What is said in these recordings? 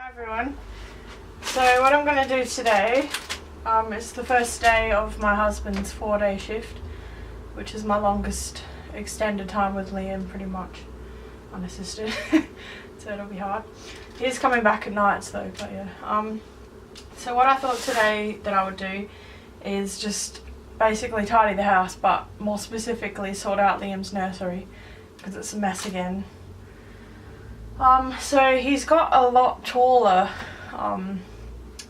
Hi everyone. So what I'm going to do today, it's the first day of my husband's 4-day shift, which is my longest extended time with Liam, pretty much unassisted. So it'll be hard. He's coming back at nights though, but yeah. So what I thought today that I would do is just basically tidy the house, but more specifically sort out Liam's nursery because it's a mess again. So he's got a lot taller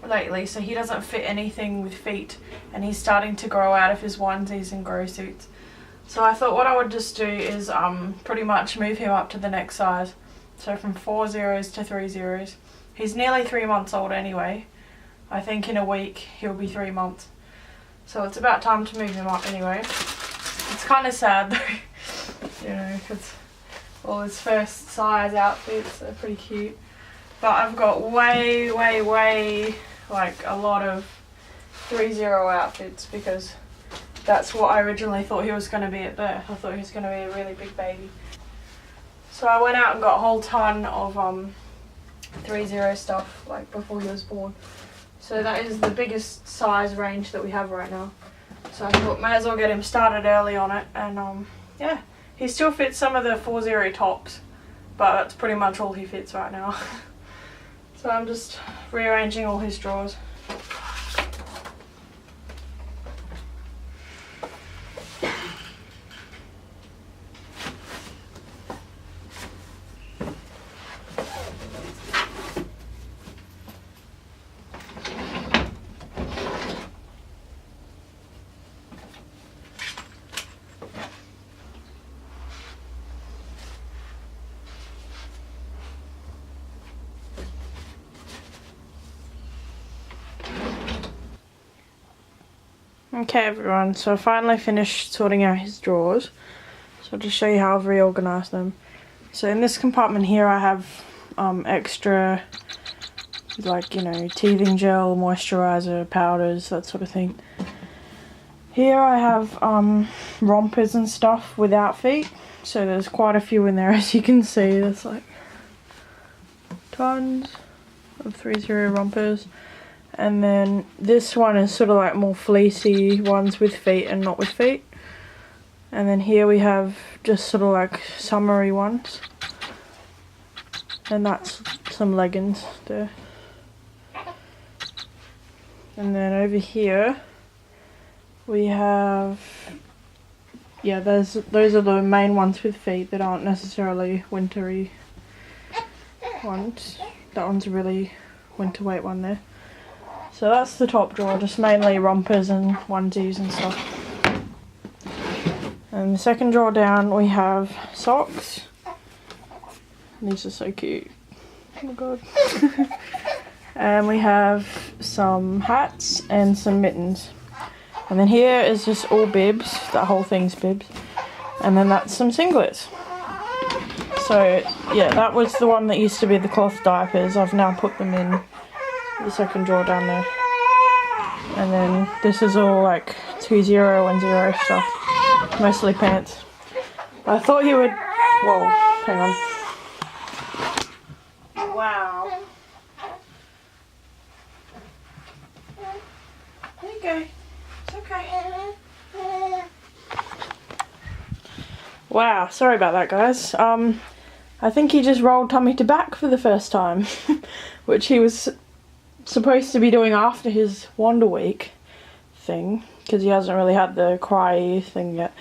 lately, so he doesn't fit anything with feet, and he's starting to grow out of his onesies and grow suits. So I thought what I would just do is pretty much move him up to the next size. So from 4 zeros to 3 zeros. He's nearly 3 months old anyway. I think in a week he'll be 3 months. So it's about time to move him up anyway. It's kind of sad though, you know, because all his first size outfits are pretty cute. But I've got way like a lot of 3-0 outfits because that's what I originally thought he was going to be at birth. I thought he was going to be a really big baby. So I went out and got a whole ton of 3-0 stuff like before he was born. So that is the biggest size range that we have right now. So I thought might as well get him started early on it, and yeah. He still fits some of the 4-0 tops, but that's pretty much all he fits right now. So I'm just rearranging all his drawers. Okay everyone, so I finally finished sorting out his drawers. So I'll just show you how I've reorganised them. So in this compartment here I have extra, like, you know, teething gel, moisturiser, powders, that sort of thing. Here I have rompers and stuff without feet. So there's quite a few in there, as you can see. There's like tons of 3-0 rompers. And then this one is sort of like more fleecy ones with feet and not with feet. And then here we have just sort of like summery ones. And that's some leggings there. And then over here we have, yeah, those are the main ones with feet that aren't necessarily wintry ones. That one's a really winter weight one there. So that's the top drawer, just mainly rompers and onesies and stuff. And the second drawer down we have socks. These are so cute. Oh my god. And we have some hats and some mittens. And then here is just all bibs, that whole thing's bibs. And then that's some singlets. So yeah, that was the one that used to be the cloth diapers. I've now put them in the second drawer down there. And then this is all like 2-0 and 0 stuff, mostly pants. I thought he would, whoa, hang on. Wow. There you go, it's okay. Wow, sorry about that guys. I think he just rolled tummy to back for the first time, which he was supposed to be doing after his Wonder Week thing, because he hasn't really had the cry thing yet.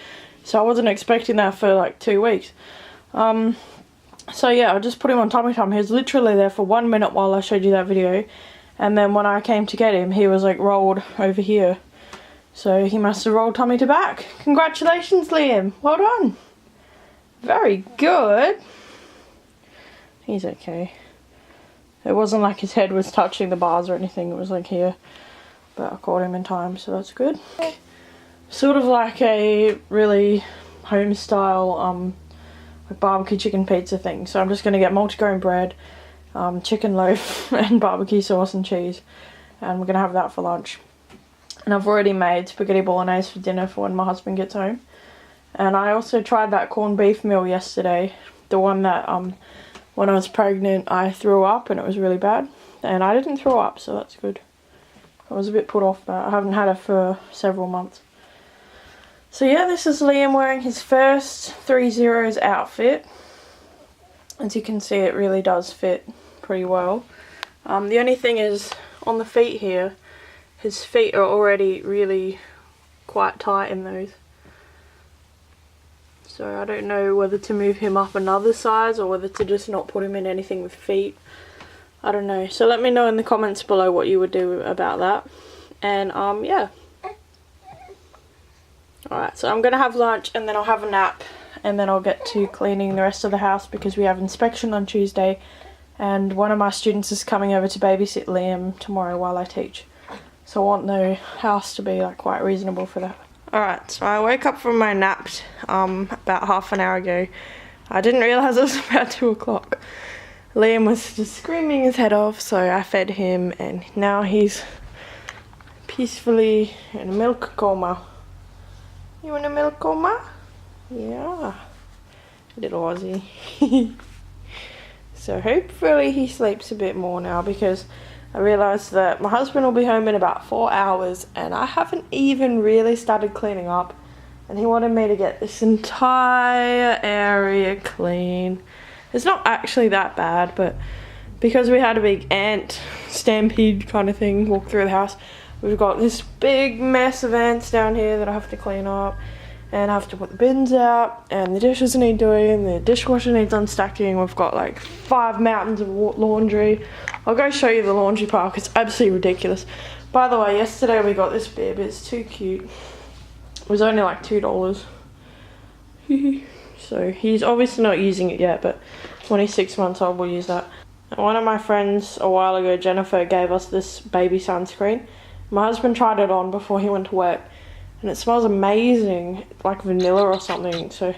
So I wasn't expecting that for like 2 weeks. So yeah, I just put him on tummy time. He was literally there for 1 minute while I showed you that video, and then when I came to get him, he was like rolled over here. So he must have rolled tummy to back. Congratulations, Liam. Well done. Very good. He's okay. It wasn't like his head was touching the bars or anything, it was like here. But I caught him in time, so that's good. Sort of like a really home style like barbecue chicken pizza thing. So I'm just going to get multigrain bread, chicken loaf and barbecue sauce and cheese. And we're going to have that for lunch. And I've already made spaghetti bolognese for dinner for when my husband gets home. And I also tried that corned beef meal yesterday. The one that when I was pregnant I threw up and it was really bad. and I didn't throw up, so that's good. I was a bit put off, but I haven't had it for several months. So yeah, this is Liam wearing his first 3 Zeros outfit. As you can see, it really does fit pretty well. The only thing is, on the feet here, his feet are already really quite tight in those. So I don't know whether to move him up another size or whether to just not put him in anything with feet. I don't know. So let me know in the comments below what you would do about that. And yeah. Alright, so I'm going to have lunch and then I'll have a nap. And then I'll get to cleaning the rest of the house because we have inspection on Tuesday. And one of my students is coming over to babysit Liam tomorrow while I teach. So I want the house to be like quite reasonable for that. Alright, so I woke up from my nap about half an hour ago. I didn't realise it was about 2 o'clock. Liam was just screaming his head off, so I fed him and now he's peacefully in a milk coma. You in a milk coma? Yeah. Little Aussie. So hopefully he sleeps a bit more now because I realised that my husband will be home in about 4 hours and I haven't even really started cleaning up, and he wanted me to get this entire area clean. It's not actually that bad, but because we had a big ant stampede kind of thing walk through the house, we've got this big mess of ants down here that I have to clean up, and I have to put the bins out, and the dishes need doing, the dishwasher needs unstacking. We've got like 5 mountains of laundry. I'll go show you the laundry park. It's absolutely ridiculous. By the way, yesterday we got this bib. It's too cute. It was only like $2. So he's obviously not using it yet, but when he's 6 months old we'll use that. One of my friends a while ago, Jennifer, gave us this baby sunscreen. My husband tried it on before he went to work and it smells amazing, like vanilla or something, so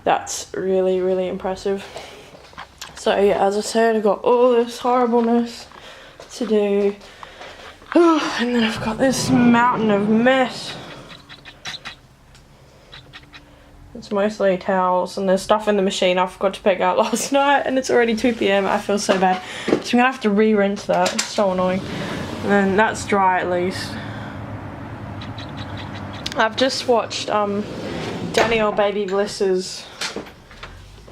that's really, really impressive. So yeah, as I said, I've got all this horribleness to do. And then I've got this mountain of mess. It's mostly towels and there's stuff in the machine I forgot to pick out last night and it's already 2 PM. I feel so bad. So I'm gonna have to re-rinse that. It's so annoying. And then that's dry at least. I've just watched Danielle Baby Bliss's,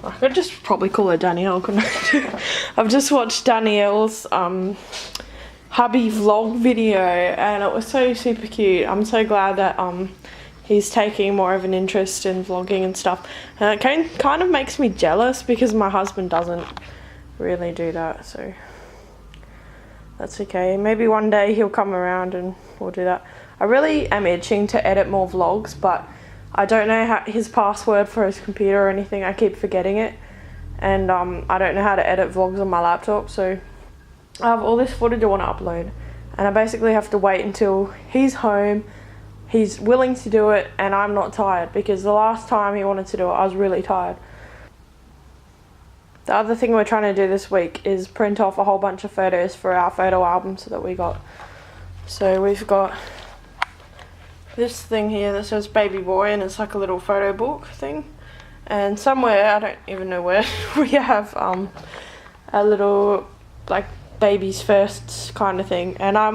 I could just probably call her Danielle, couldn't I? I've just watched Danielle's hubby vlog video and it was so super cute. I'm so glad that he's taking more of an interest in vlogging and stuff. And it kind of makes me jealous because my husband doesn't really do that, so that's okay. Maybe one day he'll come around and we'll do that. I really am itching to edit more vlogs, but I don't know his password for his computer or anything. I keep forgetting it, and I don't know how to edit vlogs on my laptop, so I have all this footage I want to upload, and I basically have to wait until he's home, he's willing to do it, and I'm not tired, because the last time he wanted to do it, I was really tired. The other thing we're trying to do this week is print off a whole bunch of photos for our photo albums that we got. So we've got this thing here that says baby boy and it's like a little photo book thing, and somewhere, I don't even know where, we have a little like baby's first kind of thing, and I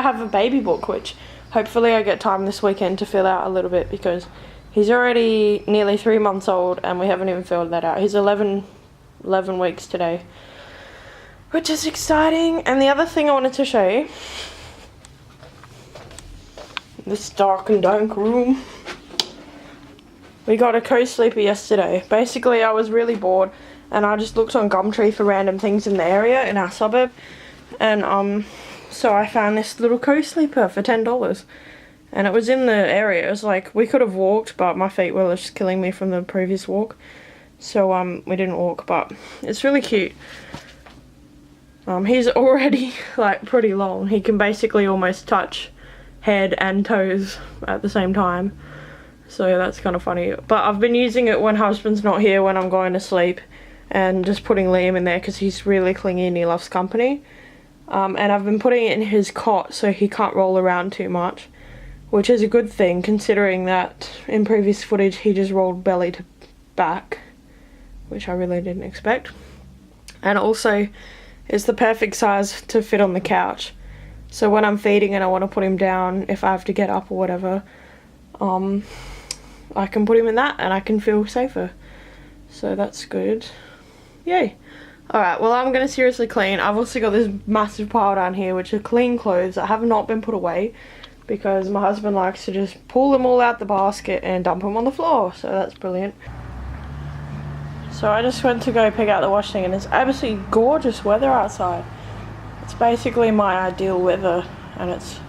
have a baby book which hopefully I get time this weekend to fill out a little bit because he's already nearly 3 months old and we haven't even filled that out. He's 11 weeks today, which is exciting. And the other thing I wanted to show you, this dark and dank room. We got a co-sleeper yesterday. Basically, I was really bored and I just looked on Gumtree for random things in the area in our suburb, and so I found this little co-sleeper for $10, and it was in the area. It was like, we could have walked, but my feet were just killing me from the previous walk, so we didn't walk, but it's really cute. He's already like pretty long. He can basically almost touch head and toes at the same time, so that's kind of funny. But I've been using it when husband's not here, when I'm going to sleep, and just putting Liam in there because he's really clingy and he loves company. And I've been putting it in his cot so he can't roll around too much, which is a good thing considering that in previous footage he just rolled belly to back, which I really didn't expect. And also is the perfect size to fit on the couch. So when I'm feeding and I want to put him down, if I have to get up or whatever, I can put him in that and I can feel safer. So that's good. Yay. Alright, well I'm going to seriously clean. I've also got this massive pile down here which are clean clothes that have not been put away because my husband likes to just pull them all out the basket and dump them on the floor. So that's brilliant. So I just went to go pick out the washing and it's absolutely gorgeous weather outside. It's basically my ideal weather and it's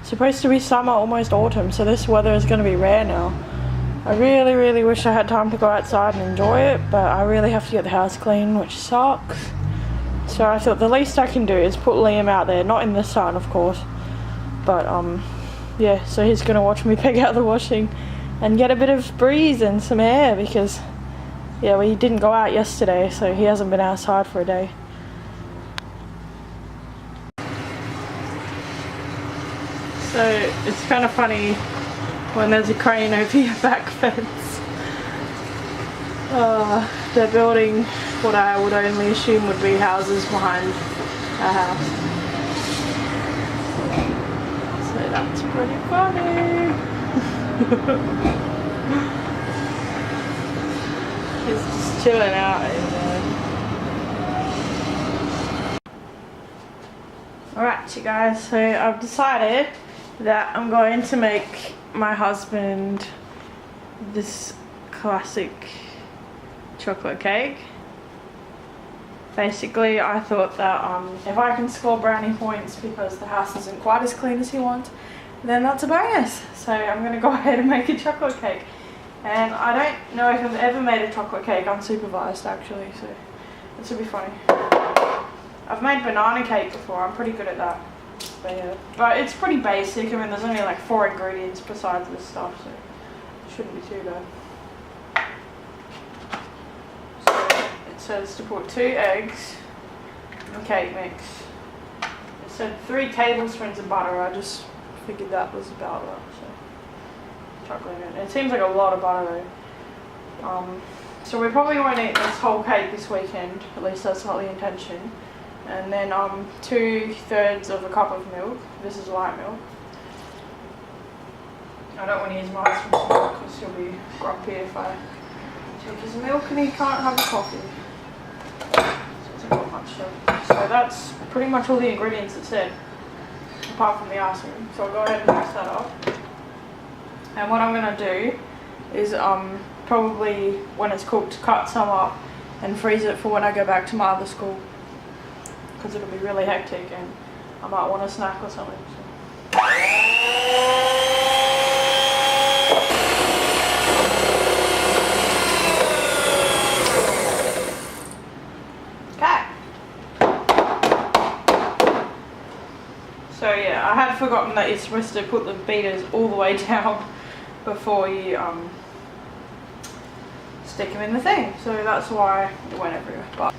supposed to be summer, almost autumn, so this weather is going to be rare now. I really wish I had time to go outside and enjoy it, but I really have to get the house clean, which sucks. So I thought the least I can do is put Liam out there, not in the sun of course, but yeah, so he's going to watch me pick out the washing and get a bit of breeze and some air because yeah, we didn't go out yesterday, so he hasn't been outside for a day. So it's kind of funny when there's a crane over your back fence. They're building what I would only assume would be houses behind our house. So that's pretty funny. He's just chilling out over there. Alright you guys, so I've decided that I'm going to make my husband this classic chocolate cake. Basically I thought that if I can score brownie points because the house isn't quite as clean as he wants, then that's a bonus. So I'm going to go ahead and make a chocolate cake. And I don't know if I've ever made a chocolate cake unsupervised actually, so this will be funny. I've made banana cake before, I'm pretty good at that. But yeah, but it's pretty basic. I mean, there's only like 4 ingredients besides this stuff, so it shouldn't be too bad. So it says to put 2 eggs in cake mix. It said 3 tablespoons of butter. I just figured that was about that. So chocolate in it. It seems like a lot of butter though. So we probably won't eat this whole cake this weekend. At least that's not the intention. And then 2/3 of a cup of milk. This is light milk. I don't want to use my husband's milk because he'll be grumpy if I take his milk and he can't have a coffee. So it's not much stuff. So that's pretty much all the ingredients it said, apart from the icing. So I'll go ahead and mix that up. And what I'm going to do is probably when it's cooked, cut some up and freeze it for when I go back to my other school. Because it'll be really hectic and I might want a snack or something. So. Okay. So yeah, I had forgotten that you're supposed to put the beaters all the way down before you stick them in the thing. So that's why it went everywhere. But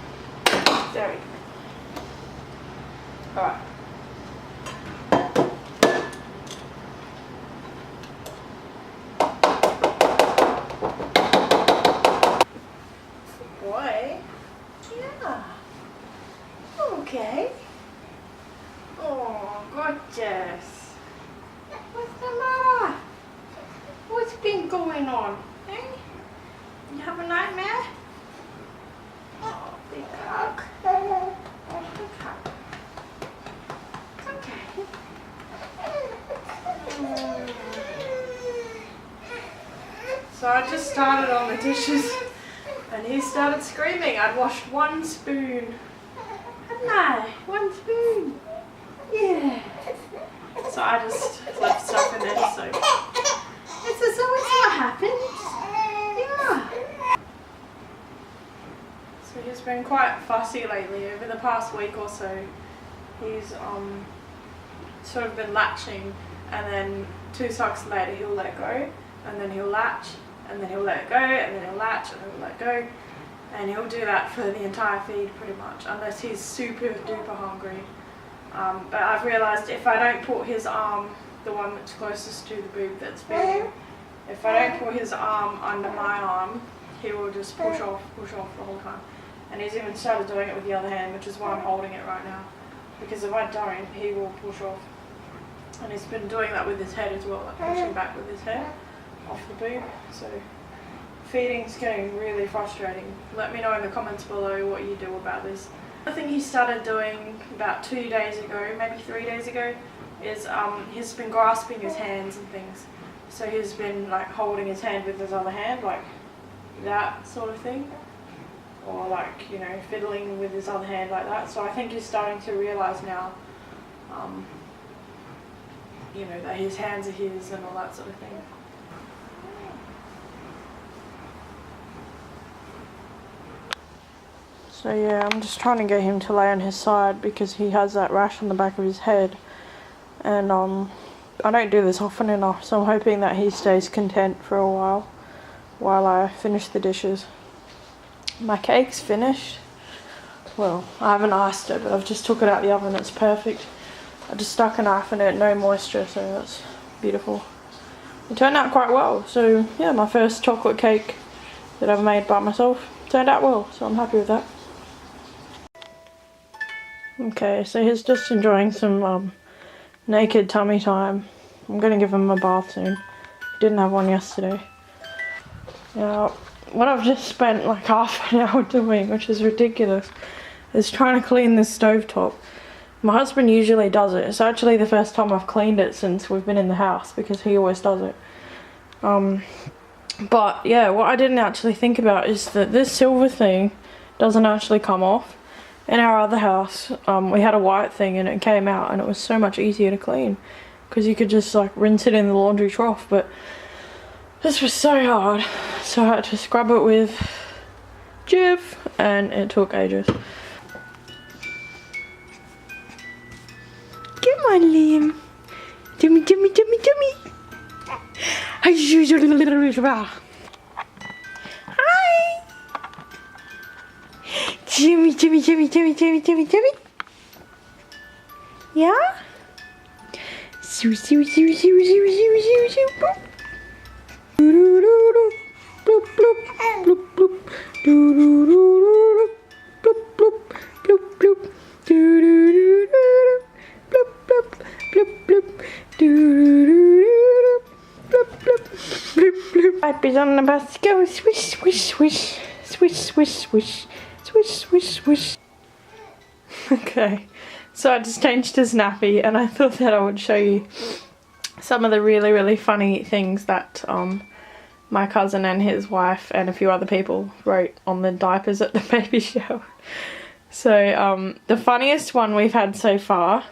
there we go. Alright. Boy? Yeah. Okay. Oh, gorgeous. What's the matter? What's been going on? Eh? You have a nightmare? Oh, big hug. Big hug. So I just started on the dishes and he started screaming. I'd washed 1 spoon. Hadn't I? 1 spoon. Yeah. So I just left stuff in there to soak. It's always what happens. Yeah. So he's been quite fussy lately. Over the past week or so, he's sort of been latching, and then 2 sucks later he'll let go, and then he'll latch, and then he'll let go, and then he'll latch, and then he'll let go, and he'll do that for the entire feed pretty much, unless he's super duper hungry. But I've realised if I don't put his arm, the one that's closest to the boob that's feeding, if I don't put his arm under my arm, he will just push off the whole time. And he's even started doing it with the other hand, which is why I'm holding it right now. Because if I don't, he will push off. And he's been doing that with his head as well, like pushing back with his head off the boob. So feeding's getting really frustrating. Let me know in the comments below what you do about this. The thing he started doing about 2 days ago, maybe 3 days ago, is he's been grasping his hands and things. So he's been like holding his hand with his other hand, like that sort of thing. Or like, you know, fiddling with his other hand like that. So I think he's starting to realise now, you know, that his hands are his and all that sort of thing. So yeah, I'm just trying to get him to lay on his side because he has that rash on the back of his head. And I don't do this often enough, so I'm hoping that he stays content for a while I finish the dishes. My cake's finished. Well, I haven't iced it, but I've just took it out the oven. It's perfect. I just stuck a knife in it, no moisture, so that's beautiful. It turned out quite well. So yeah, my first chocolate cake that I've made by myself turned out well, so I'm happy with that. Okay, so he's just enjoying some naked tummy time. I'm gonna give him a bath soon. He didn't have one yesterday. Now, what I've just spent like half an hour doing, which is ridiculous, is trying to clean this stovetop. My husband usually does it. It's actually the first time I've cleaned it since we've been in the house because he always does it. But yeah, what I didn't actually think about is that this silver thing doesn't actually come off. In our other house, we had a white thing and it came out and it was so much easier to clean because you could just like rinse it in the laundry trough, but this was so hard, so I had to scrub it with Jiv and it took ages. Come on, Liam. Tummy, tummy, tummy, tummy. Hi. Tummy, tummy, tummy, tummy, tummy, tummy, tummy. Yeah? Soo, soo, soo, soo, soo, soo, soo, soo, boop. Bloop, bloop, bloop, bloop. Doo, doo, doo, doo, bloop, bloop, bloop, bloop. Doo, doo, doo, doo, bloop, bloop, bloop, bloop. Doo, doo, doo, doo, bloop, bloop, bloop, bloop. Wipers on the bus go swish, swish, swish, swish, swish, swish. Swish, swish, swish. Okay, so I just changed his nappy and I thought that I would show you some of the really funny things that my cousin and his wife and a few other people wrote on the diapers at the baby shower. So the funniest one we've had so far,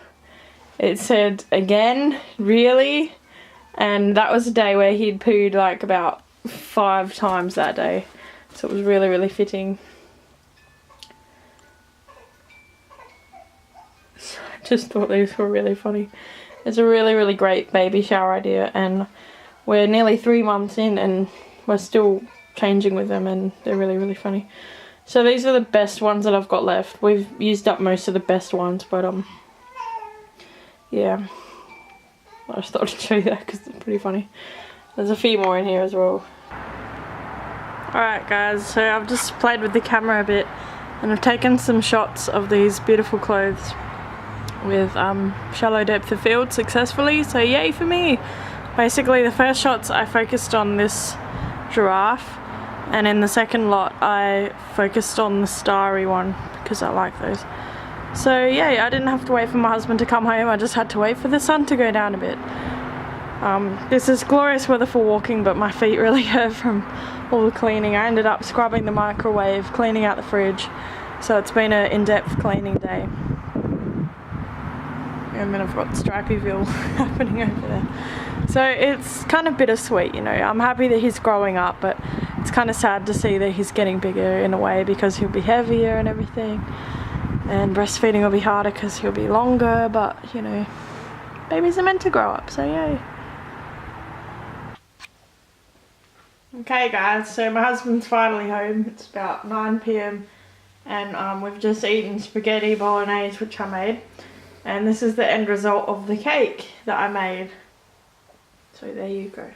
it said, "Again, really?" And that was a day where he'd pooed like about 5 times that day, so it was really fitting. Just thought these were really funny. It's a really great baby shower idea, and we're nearly 3 months in and we're still changing with them, and they're really funny. So these are the best ones that I've got left. We've used up most of the best ones, but yeah, I just thought I'd show you that because it's pretty funny. There's a few more in here as well. Alright guys, so I've just played with the camera a bit and I've taken some shots of these beautiful clothes with shallow depth of field successfully, so yay for me. Basically the first shots I focused on this giraffe, and in the second lot I focused on the starry one because I like those. So yeah, I didn't have to wait for my husband to come home, I just had to wait for the sun to go down a bit. This is glorious weather for walking, but my feet really hurt from all the cleaning. I ended up scrubbing the microwave, cleaning out the fridge, so it's been an in-depth cleaning day. And then I've got Stripeyville happening over there. So it's kind of bittersweet, you know. I'm happy that he's growing up, but it's kind of sad to see that he's getting bigger in a way because he'll be heavier and everything. And breastfeeding will be harder because he'll be longer, but you know, babies are meant to grow up, so yay. Okay guys, so my husband's finally home. It's about 9 PM and we've just eaten spaghetti bolognese, which I made. And this is the end result of the cake that I made. So there you go.